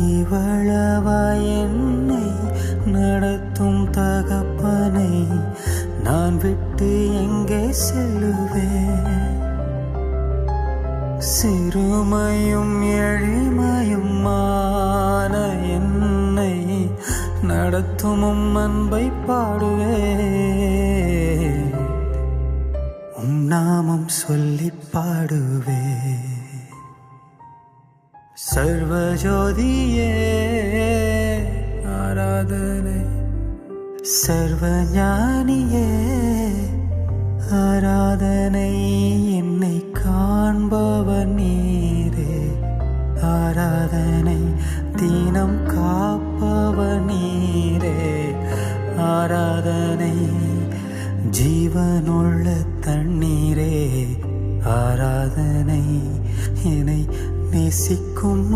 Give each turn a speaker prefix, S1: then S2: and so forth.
S1: இவளவா என்னை நடத்தும் தகப்பனை நான் விட்டு எங்கே செல்லுவேன்? சிறுமையும் எளிமையுமான என்னை நடத்தும் அன்பை பாடுவேன். நாமம் சொல்லி பாடுவேன். சர்வஜோதியே ஆராதனை, சர்வஞானியே ஆராதனை, என்னை காண்பவர் நீரே ஆராதனை, தினம் காப்பவர் நீரே ஆராதனை, ஜீவனுள்ள தண்ணீரே ஆராதனை, என்னை நேசிக்கும்